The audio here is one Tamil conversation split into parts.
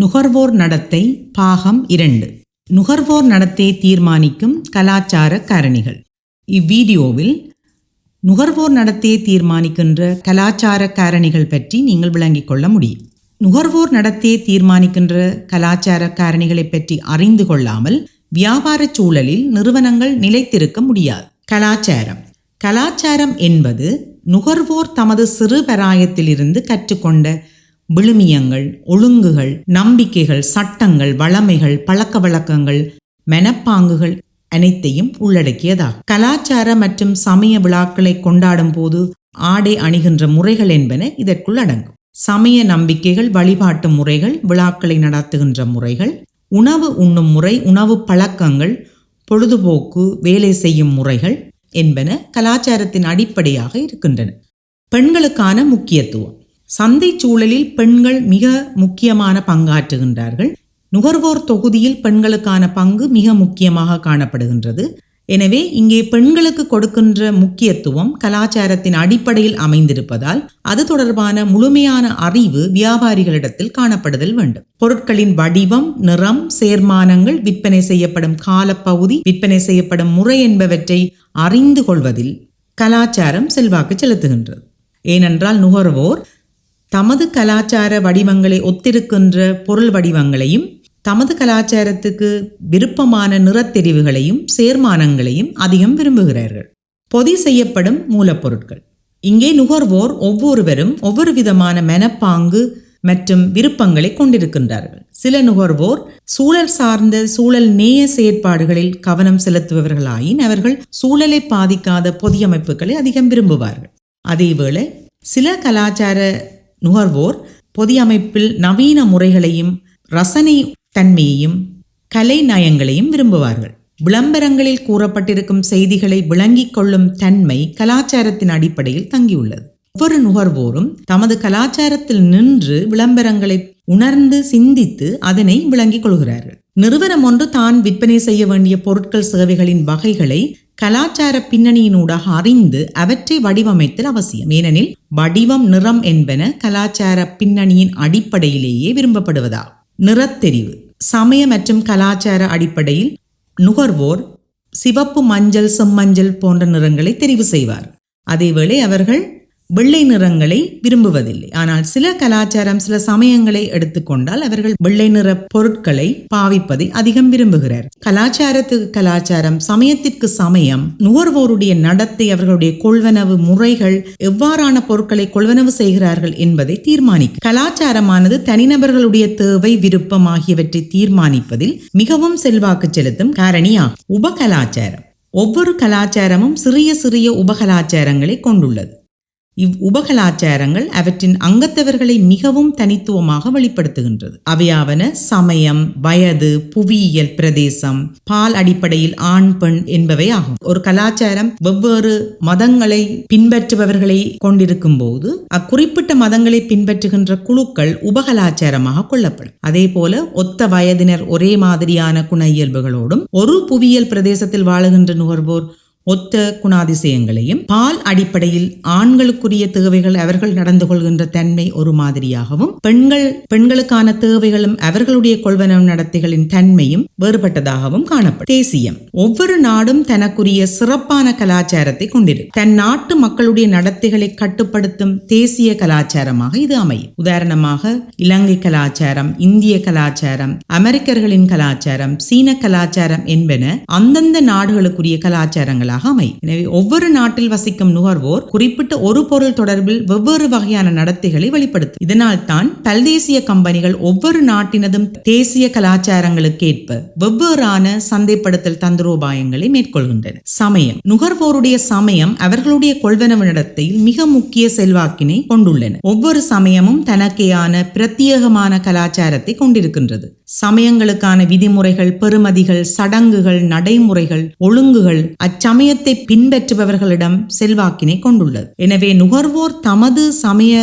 நுகர்வோர் நடத்தை பாகம் 2. நுகர்வோர் நடத்தையை தீர்மானிக்கும் கலாச்சார காரணிகள். இவ்வீடியோவில் நுகர்வோர் நடத்தையை தீர்மானிக்கின்ற கலாச்சார காரணிகள் பற்றி நீங்கள் விளங்கிக் கொள்ள முடியும். நுகர்வோர் நடத்தையை தீர்மானிக்கின்ற கலாச்சார காரணிகளை பற்றி அறிந்து கொள்ளாமல் வியாபார சூழலில் நிறுவனங்கள் நிலைத்திருக்க முடியாது. கலாச்சாரம் என்பது நுகர்வோர் தமது சிறு பிராயத்திலிருந்து கற்றுக்கொண்ட விழுமியங்கள், ஒழுங்குகள், நம்பிக்கைகள், சட்டங்கள், வழமைகள், பழக்க வழக்கங்கள், மனப்பாங்குகள் அனைத்தையும் உள்ளடக்கியதாகும். கலாச்சார மற்றும் சமய விழாக்களை கொண்டாடும் போது ஆடை அணிகின்ற முறைகள் என்பன இதற்குள் அடங்கும். சமய நம்பிக்கைகள், வழிபாட்டு முறைகள், விழாக்களை நடத்துகின்ற முறைகள், உணவு உண்ணும் முறை, உணவு பழக்கங்கள், பொழுதுபோக்கு, வேலை செய்யும் முறைகள் என்பன கலாச்சாரத்தின் அடிப்படையாக இருக்கின்றன. பெண்களுக்கான முக்கியத்துவம். சந்தை சூழலில் பெண்கள் மிக முக்கியமான பங்காற்றுகின்றார்கள். நுகர்வோர் தொகுதியில் பெண்களுக்கான பங்கு மிக முக்கியமாக காணப்படுகின்றது. எனவே இங்கே பெண்களுக்கு கொடுக்கின்ற முக்கியத்துவம் கலாச்சாரத்தின் அடிப்படையில் அமைந்திருப்பதால் அது தொடர்பான முழுமையான அறிவு வியாபாரிகளிடத்தில் காணப்படுதல் வேண்டும். பொருட்களின் வடிவம், நிறம், சேர்மானங்கள், விற்பனை செய்யப்படும் காலப்பகுதி, விற்பனை செய்யப்படும் முறை என்பவற்றை அறிந்து கொள்வதில் கலாச்சாரம் செல்வாக்கு செலுத்துகின்றது. ஏனென்றால் நுகர்வோர் தமது கலாச்சார வடிவங்களை ஒத்திருக்கின்ற பொருள் வடிவங்களையும் தமது கலாச்சாரத்துக்கு விருப்பமான நிறத்தெரிவுகளையும் சேர்மானங்களையும் அதிகம் விரும்புகிறார்கள். பொதி செய்யப்படும் மூலப்பொருட்கள். இங்கே நுகர்வோர் ஒவ்வொருவரும் ஒவ்வொரு விதமான மனப்பாங்கு மற்றும் விருப்பங்களை கொண்டிருக்கின்றார்கள். சில நுகர்வோர் சூழல் சார்ந்த சூழல் நேய செயற்பாடுகளில் கவனம் செலுத்துபவர்களாயின் அவர்கள் சூழலை பாதிக்காத பொதியமைப்புகளை அதிகம் விரும்புவார்கள். அதேவேளை சில கலாச்சார நுகர்வோர் பொதியமைப்பில் நவீன முறைகளையும் ரசனை தன்மையையும் கலை நயங்களையும் விரும்புவார்கள். விளம்பரங்களில் கூறப்பட்டிருக்கும் செய்திகளை விளங்கிக் கொள்ளும் தன்மை கலாச்சாரத்தின் அடிப்படையில் தங்கியுள்ளது. ஒவ்வொரு நுகர்வோரும் தமது கலாச்சாரத்தில் நின்று விளம்பரங்களை உணர்ந்து சிந்தித்து அதனை விளங்கிக் கொள்கிறார்கள். நிறுவனம் ஒன்று தான் விற்பனை செய்ய வேண்டிய பொருட்கள் சேவைகளின் வகைகளை கலாச்சார பின்னணியினூடாக அறிந்து அவற்றை வடிவமைத்தல் அவசியம். ஏனெனில் வடிவம், நிறம் என்பன கலாச்சார பின்னணியின் அடிப்படையிலேயே விரும்பப்படுவதாகும். நிறத்தெரிவு. சமய மற்றும் கலாச்சார அடிப்படையில் நுகர்வோர் சிவப்பு, மஞ்சள், செம்மஞ்சள் போன்ற நிறங்களை தெரிவு செய்வார். அதேவேளை அவர்கள் வெள்ளை நிறங்களை விரும்புவதில்லை. ஆனால் சில கலாச்சாரம், சில சமயங்களை எடுத்துக்கொண்டால் அவர்கள் வெள்ளை நிற பொருட்களை பாவிப்பதை அதிகம் விரும்புகிறார். கலாச்சாரத்துக்கு கலாச்சாரம், சமயத்திற்கு சமயம், நுகர்வோருடைய நடத்தை, அவர்களுடைய கொள்வனவு முறைகள், எவ்வாறான பொருட்களை கொள்வனவு செய்கிறார்கள் என்பதை தீர்மானிக்கும். கலாச்சாரமானது தனிநபர்களுடைய தேவை, விருப்பம் ஆகியவற்றை தீர்மானிப்பதில் மிகவும் செல்வாக்கு செலுத்தும் காரணியாகும். உபகலாச்சாரம். ஒவ்வொரு கலாச்சாரமும் சிறிய சிறிய உபகலாச்சாரங்களை கொண்டுள்ளது. உபகலாச்சாரங்கள் அவற்றின் அங்கத்தவர்களை மிகவும் தனித்துவமாக வெளிப்படுத்துகின்றது. அவையாவன சமயம், வயது, புவியியல் பிரதேசம், பால் அடிப்படையில் ஆண், பெண் என்பவை ஆகும். ஒரு கலாச்சாரம் வெவ்வேறு மதங்களை பின்பற்றுபவர்களை கொண்டிருக்கும் போது அக்குறிப்பிட்ட மதங்களை பின்பற்றுகின்ற குழுக்கள் உபகலாச்சாரமாக கொள்ளப்படும். அதே போல ஒத்த வயதினர் ஒரே மாதிரியான குண இயல்புகளோடும் ஒரு புவியியல் பிரதேசத்தில் வாழுகின்ற நுகர்வோர் ஒத்த குணாதிசயங்களையும், பால் அடிப்படையில் ஆண்களுக்குரிய தேவைகள் அவர்கள் நடந்து கொள்கின்ற தன்மை ஒரு மாதிரியாகவும், பெண்களுக்கான தேவைகளும் அவர்களுடைய கொள்வனவு நடத்தைகளின் தன்மையும் வேறுபட்டதாகவும் காணப்படும். தேசியம். ஒவ்வொரு நாடும் தனக்குரிய சிறப்பான கலாச்சாரத்தை கொண்டிருக்கும். தன் நாட்டு மக்களுடைய நடத்தைகளை கட்டுப்படுத்தும் தேசிய கலாச்சாரமாக இது அமையும். உதாரணமாக இலங்கை கலாச்சாரம், இந்திய கலாச்சாரம், அமெரிக்கர்களின் கலாச்சாரம், சீன கலாச்சாரம் என்பன அந்தந்த நாடுகளுக்குரிய கலாச்சாரங்கள். எனவே ஒவ்வொரு நாட்டில் வசிக்கும் நுகர்வோர் குறிப்பிட்ட ஒரு பொருள் தொடர்பில் வெவ்வேறு வகையான நடத்தைகளை வெளிப்படுத்தும். இதனால் தான் பல்தேசிய கம்பெனிகள் ஒவ்வொரு நாட்டினதும் தேசிய கலாச்சாரங்களுக்கு ஏற்ப வெவ்வேறான சந்தைப்படுத்தல் தந்திரோபாயங்களை மேற்கொள்கின்றன. சமயம். நுகர்வோருடைய சமயம் அவர்களுடைய கொள்வனவு நடத்தையில் மிக முக்கிய செல்வாக்கினை கொண்டுள்ளன. ஒவ்வொரு சமயமும் தனக்கேயான பிரத்யேகமான கலாச்சாரத்தை கொண்டிருக்கின்றது. சமயங்களுக்கான விதிமுறைகள், பெறுமதிகள், சடங்குகள், நடைமுறைகள், ஒழுங்குகள் அச்சமயத்தை பின்பற்றுபவர்களிடம் செல்வாக்கினை கொண்டுள்ளது. எனவே நுகர்வோர் தமது சமய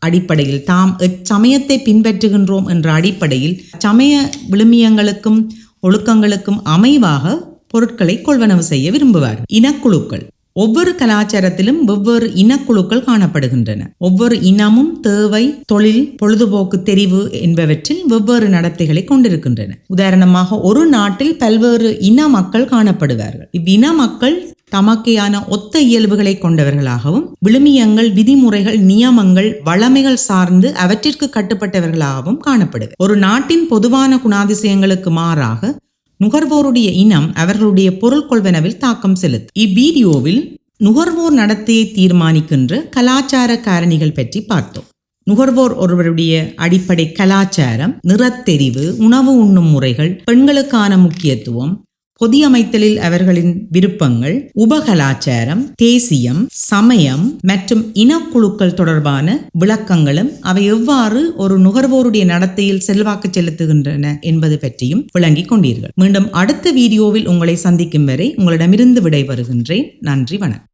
அடிப்படையில் தாம் எச்சமயத்தை பின்பற்றுகின்றோம் என்ற அடிப்படையில் சமய விழுமியங்களுக்கும் ஒழுக்கங்களுக்கும் அமைவாக பொருட்களை கொள்வனவு செய்ய விரும்புவார். இனக்குழுக்கள். ஒவ்வொரு கலாச்சாரத்திலும் வெவ்வேறு இனக்குழுக்கள் காணப்படுகின்றன. ஒவ்வொரு இனமும் தேவை, தொழில், பொழுதுபோக்கு தெரிவு என்பவற்றில் வெவ்வேறு நடத்தைகளை கொண்டிருக்கின்றன. உதாரணமாக, ஒரு நாட்டில் பல்வேறு இன மக்கள் காணப்படுவார்கள். இவ்வின மக்கள் தமக்கையான ஒத்த இயல்புகளை கொண்டவர்களாகவும் விழுமியங்கள், விதிமுறைகள், நியமங்கள், வளமைகள் சார்ந்து அவற்றிற்கு கட்டுப்பட்டவர்களாகவும் காணப்படுவர். ஒரு நாட்டின் பொதுவான குணாதிசயங்களுக்கு மாறாக நுகர்வோருடைய இனம் அவர்களுடைய பொருள் கொள்வனவில் தாக்கம் செலுத்தும். இவ்வீடியோவில் நுகர்வோர் நடத்தையை தீர்மானிக்கின்ற கலாச்சார காரணிகள் பற்றி பார்த்தோம். நுகர்வோர் ஒருவருடைய அடிப்படை கலாச்சாரம், நிறத்தெரிவு, உணவு உண்ணும் முறைகள், பெண்களுக்கான முக்கியத்துவம், பொதியமைத்தலில் அவர்களின் விருப்பங்கள், உபகலாச்சாரம், தேசியம், சமயம் மற்றும் இனக்குழுக்கள் தொடர்பான விளக்கங்களும் அவை எவ்வாறு ஒரு நுகர்வோருடைய நடத்தையில் செல்வாக்கு செலுத்துகின்றன என்பது பற்றியும் விளங்கிக் கொண்டீர்கள். மீண்டும் அடுத்த வீடியோவில் உங்களை சந்திக்கும் வரை உங்களிடமிருந்து விடைபெறுகின்றேன். நன்றி, வணக்கம்.